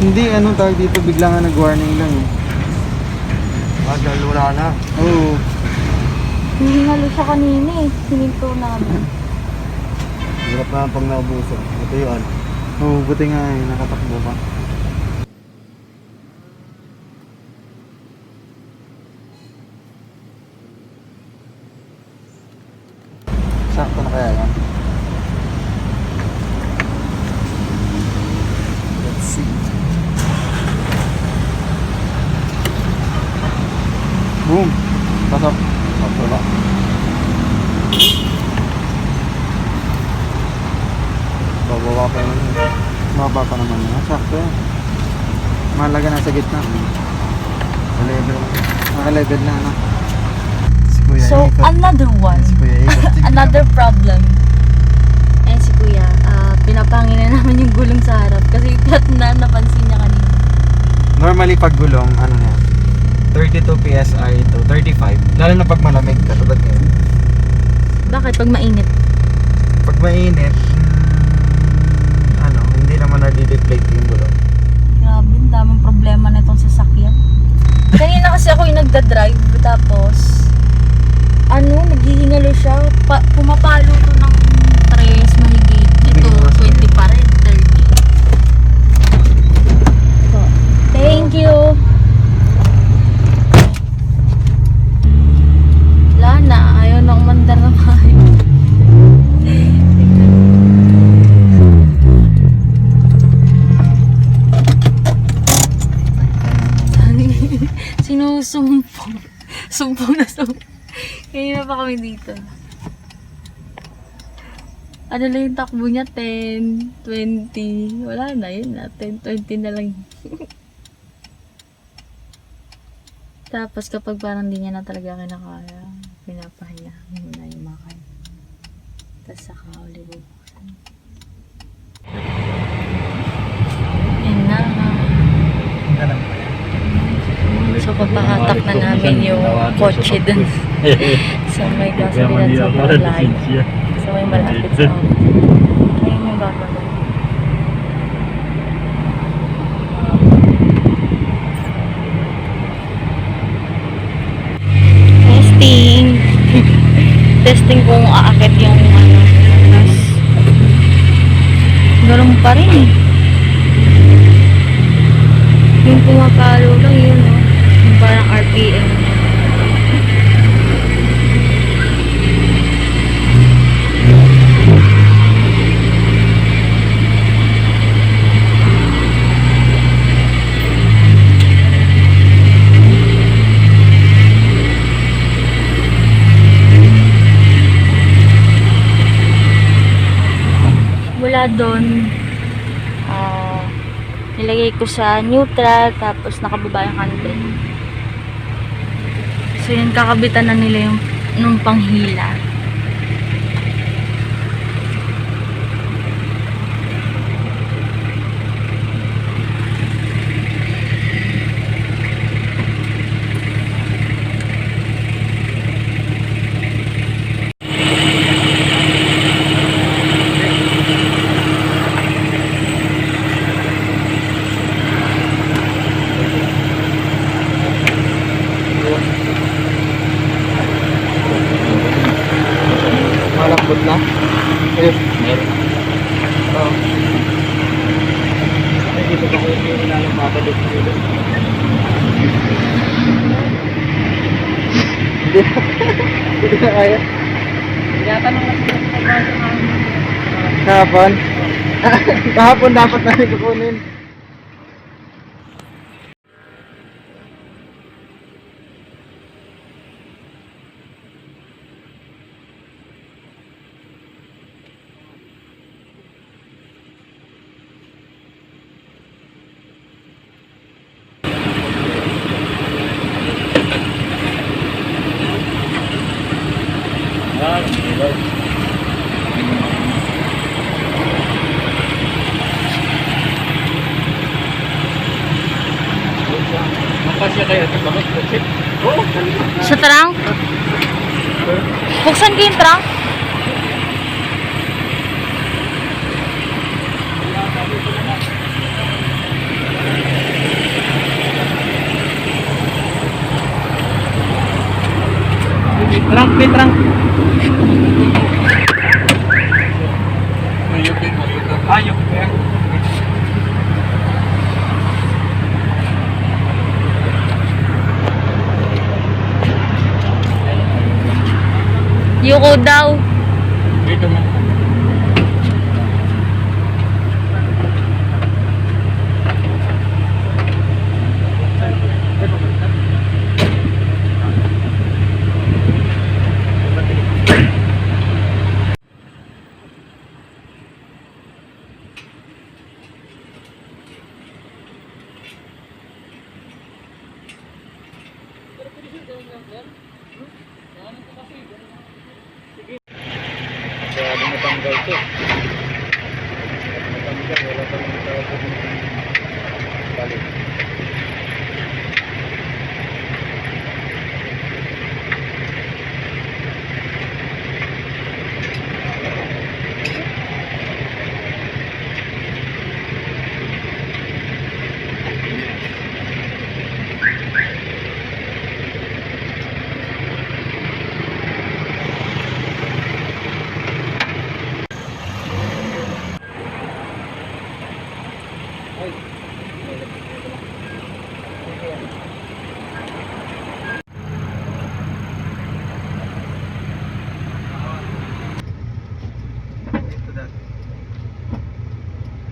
Hindi, ano tawag dito, bigla nga nag-warning lang eh. Dahil wala na. Oo. Hinalo siya kanina eh. Sininto namin. Hirap na pag naubusan. Ito yun. Oo, buti nga eh, nakatakbo pa. Sakto na kaya yan? Let's see. Boom! Pasok. Pasok ba? Bababa pa naman yun. Baba pa naman yun. Sakto yan. Mahalaga nasa gitna. Level. Naka-level na ano. Si Kuya So, ikot. another one. Si Kuya ikot. Another problem. Ayan si Kuya, pinapangin na naman yung gulong sa harap kasi flat na napansin niya kanina. Normally pag gulong, ano na yan? 32 PSI to 35. Lalo na pag malamig, katulad ngayon. Bakit? Pag mainit? Pag mainit, ano, hindi naman nadi-deflate yung gulong. Grabe, ang daming problema na itong sasakyan. Kanina kasi ako yung nagda-drive, tapos ano, naghihingalo siya. Pumapalo to ng 3 mahigit. Ito, 20 pa rin, 30. So, thank you! Wala na, ayaw na umandar na bahay. Sinusumpong. Sumpong na sumpong. Kanina pa kami dito. Ano lang yung takbo niya? 10, 20. Wala na yun na. 10, 20 na lang. Tapos kapag parang di niya na talaga kinakaya, pinapahiya muna yung makay. Tapos saka ulit bubuksan. Yan na nga. So papahatak na namin yung kotse dun sa may gasolina sa Barlay. So may malapit sa amin. Ayun yung gagawin. Testing. Testing kung aakit yung ano. Tapos ganun pa rin eh. Yung pumapalo lang yun, no? Yung parang RPM. Mula doon, nilagay ko sa neutral, tapos nakababa yung handbrake. So yun, kakabitan na nila yung nung panghila. Malambot na? Ayun. Meron. Oo. Ay, dito ba kayo yung nalang mabalik dito? Hindi na kaya. Tinatanong kasi yung pagbaso namin. Kahapon? Kahapon dapat namin kukunin. Napasya kayo ito bakit? Oo, Sa trunk? Buksan ko yung trunk? Petrang. Ayok. Yuko daw. Dito mo. Kaya natanggal to. Natanggal, wala pa rin sa balik.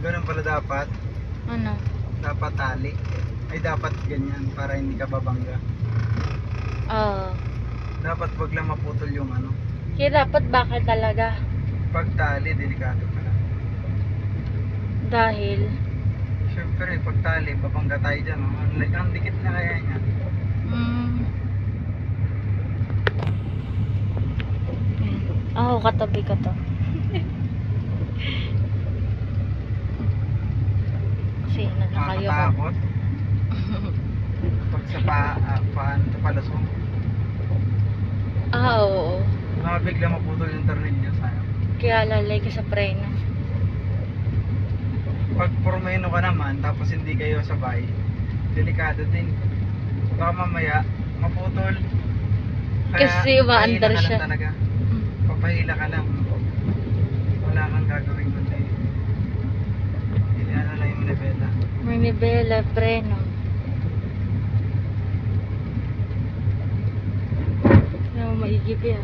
Ganun pala dapat. Ano? Dapat tali. Ay dapat ganyan para hindi ka babangga. Oo. Dapat wag lang maputol yung ano. Kaya dapat bakal talaga. Pag tali, delikado pala. Dahil, Siyempre, pag tali, babangga tayo dyan. Oh. Ang dikit na kaya niya. katabi ka to. Kasi nagkakayo ko. Nakakatakot. Pag sa paano ito palasong. Oo. Bigla maputol yung tornilyo, sayang. Kaya lalay ka sa preno. Pag pormeno ka naman, tapos hindi kayo sabay, delikado din. Baka mamaya, maputol. Kasi maandar pahila ka siya. lang talaga. Papahila ka lang. Wala kang gagawin kundi. Hindi na lang yung manibela. Manibela, preno. Ano, maigib yan.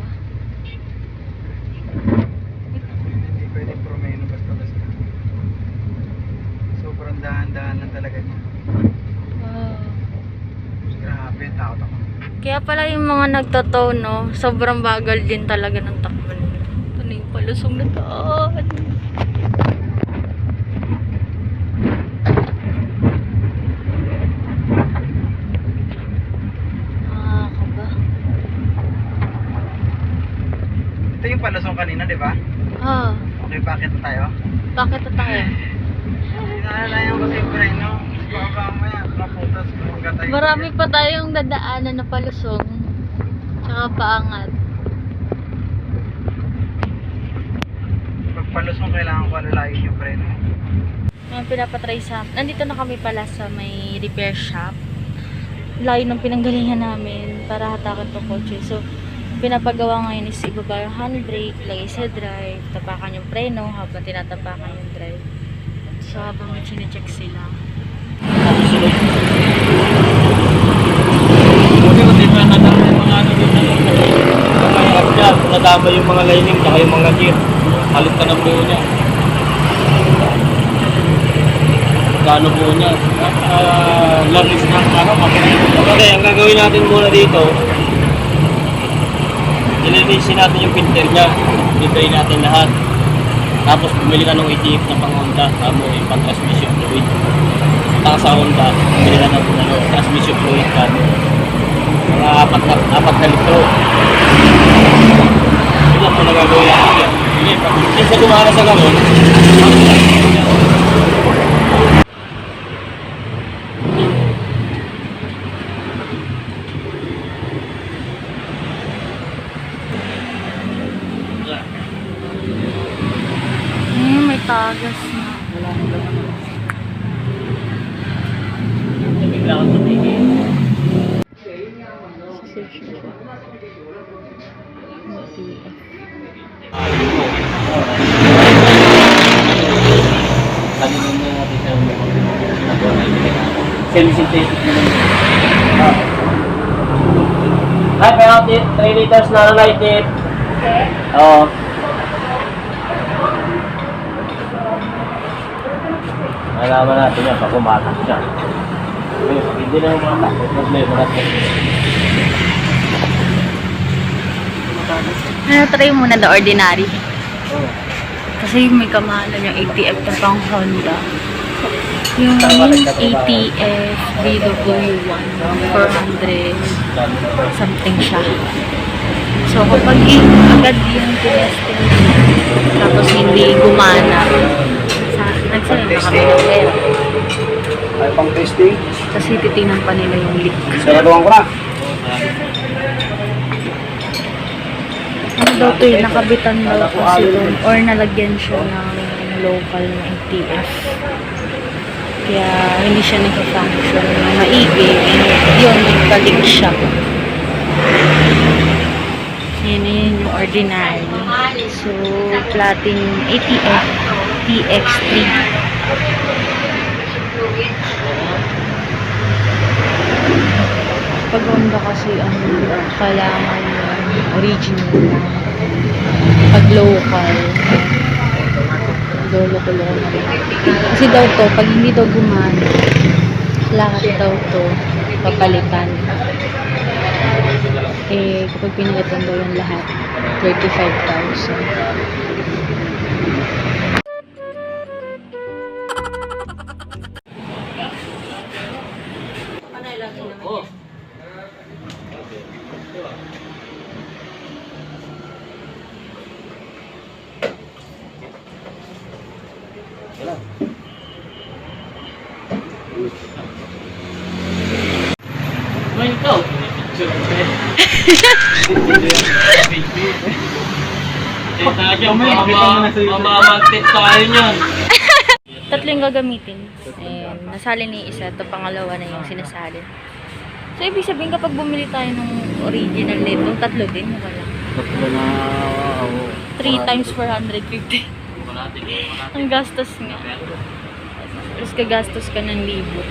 Hindi pwedeng pormeno basta-basta. Sobrang dahan-dahan na talaga niya. Wow. Grabe, takot ako. Kaya pala yung mga nagtotow, no, sobrang bagal din talaga ng takbo nila. Ito na yung palusong na daan. Kaba. Ito yung palusong kanina, di ba? Okay, bakit na tayo? Bakit na tayo? Hinahalayan ko si Preno. Baka mamaya, maputas, magatay. Marami pa tayong dadaanan na palusong. Tsaka paangat. Pag palusong, kailangan ko alalayin yung Preno. Mga pinapatry sa... Nandito na kami pala sa may repair shop. Layo ng pinanggalingan namin para hatakan tong kotse. So, pinapagawa ngayon is ibaba yung handbrake, lagay sa drive, tapakan yung preno habang tinatapakan yung drive. So, habang may chinecheck sila. Buti ko din na nadama yung mga ano dito. Nakahirap dyan. Nadama yung mga lining saka yung mga gear. Halit ka ng buo niya. Gano buo niya. Larlis na ano, makina. Okay, ang gagawin natin muna dito, nilinisin natin yung filter niya. Litrayin natin lahat. Tapos bumili ka ng ETF na pang Honda. Tamo yung pang transmission fluid. Tapos sa Honda, bumili ka ng transmission fluid ka. Mga 4 na litro. Ito po nagagawin natin. Hindi, pag sa gumana sa gano'n, May tagas na. bigla kang tutigil. Semi-synthetic naman. Ay, pero 3 liters na light it. Oo. Malaman natin yan pag umatak siya. Okay, pag hindi na umatak, may problema natin. Try muna the ordinary. Kasi may kamahalan yung ATF na pang Honda. Yung ATF BW1, 400 something siya. So kapag agad yung tinesting tapos hindi gumana, nagsala na kami ng pera. Ay, pang testing. Kasi titingnan pa nila yung leak. Saraduhan ko na. Ano daw to yun, nakabitan daw kasi doon or nalagyan siya ng local na ATF. Kaya hindi siya nag-function na maigi. Yun, nagka-leak siya. Yan yun yung ordinary. So, platinum ATF TX3. Pag Honda kasi kailangan original na. Pag local, loko na rin. Kasi daw to, pag hindi daw gumana, lahat daw to papalitan. Eh, kapag pinalitan daw yung lahat, 35,000. Oh. May ikaw. Mamamagtit tayo niyan. Tatlo yung gagamitin. And nasali ni isa, ito pangalawa na yung sinasali. So, ibig sabihin kapag bumili tayo ng original nito, tatlo din, wala. Tatlo na, 3 times 450. Ang gastos nga. Tapos kagastos ka ng 1,000.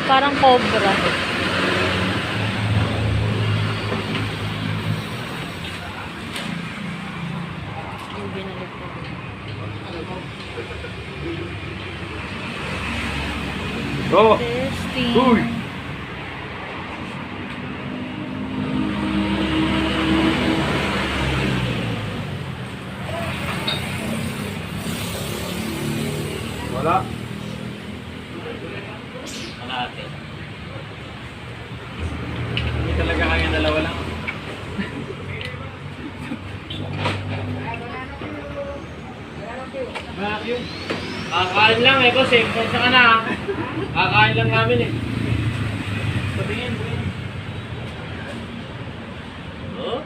Parang cobra. Yung binalik ko. Go! Testing. Uy! Wala. Malate. Hindi talaga kaya dalawa lang. Vacuum. Kakain lang eh, boss eh. Kung saan ka na. Kakain lang namin eh. Patingin. Oh?